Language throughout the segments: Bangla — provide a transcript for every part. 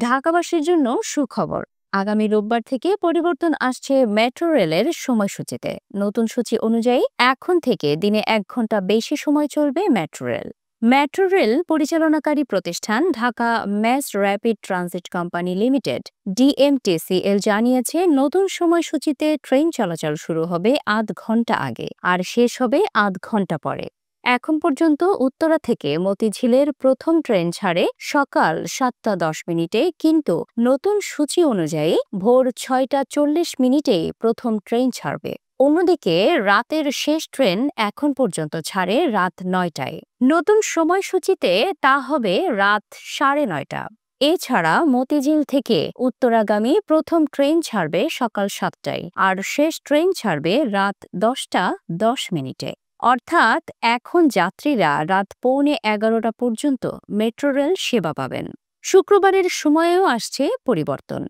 ঢাকাবাসীর জন্য সুখবর। আগামী রোববার থেকে পরিবর্তন আসছে মেট্রো রেলের সময়সূচিতে। নতুন সূচি অনুযায়ী এখন থেকে দিনে 1 ঘন্টা বেশি সময় চলবে মেট্রো রেল। মেট্রো রেল পরিচালনাকারী প্রতিষ্ঠান Dhaka mass rapid transit company limited DMTCL জানিয়েছে, নতুন সময়সূচিতে ট্রেন চলাচল শুরু হবে আধ ঘন্টা আগে আর শেষ হবে আধ ঘন্টা পরে। এখন পর্যন্ত উত্তরা থেকে মতিঝিলের প্রথম ট্রেন ছাড়ে সকাল 7টা 10 মিনিটে, কিন্তু নতুন সূচি অনুযায়ী ভোর 6টা 40 মিনিটেই প্রথম ট্রেন ছাড়বে। অন্যদিকে রাতের শেষ ট্রেন এখন পর্যন্ত ছাড়ে রাত 9টায়। নতুন সময়সূচিতে তা হবে রাত 9:30। এছাড়া মতিঝিল থেকে উত্তরাগামী প্রথম ট্রেন ছাড়বে সকাল 7টায় আর শেষ ট্রেন ছাড়বে রাত 10টা 10 মিনিটে। অর্থাৎ এখন যাত্রীরা রাত 11:45 পর্যন্ত মেট্রো রেল সেবা পাবেন। শুক্রবারের সময়েও আসছে পরিবর্তন।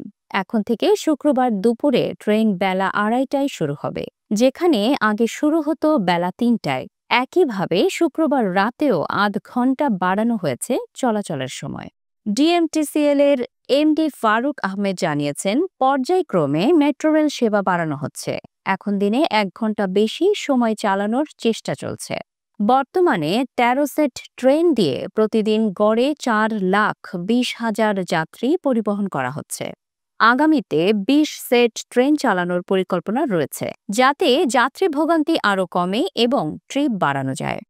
এখন থেকে শুক্রবার দুপুরে ট্রেন বেলা 2:30টায় শুরু হবে, যেখানে আগে শুরু হতো বেলা 3টায়। একইভাবে শুক্রবার রাতেও আধ ঘন্টা বাড়ানো হয়েছে চলাচলের সময়। ডিএমটিসিএল এর এমডি ফারুক আহমেদ জানিয়েছেন, পর্যায়ক্রমে মেট্রো রেল সেবা বাড়ানো হচ্ছে। এখন দিনে 1 ঘন্টা বেশি সময় চালানোর চেষ্টা চলছে। বর্তমানে 13 সেট ট্রেন দিয়ে প্রতিদিন গড়ে 4,20,000 যাত্রী পরিবহন করা হচ্ছে। আগামীতে 20 সেট ট্রেন চালানোর পরিকল্পনা রয়েছে, যাতে যাত্রী ভোগান্তি আরও কমে এবং ট্রিপ বাড়ানো যায়।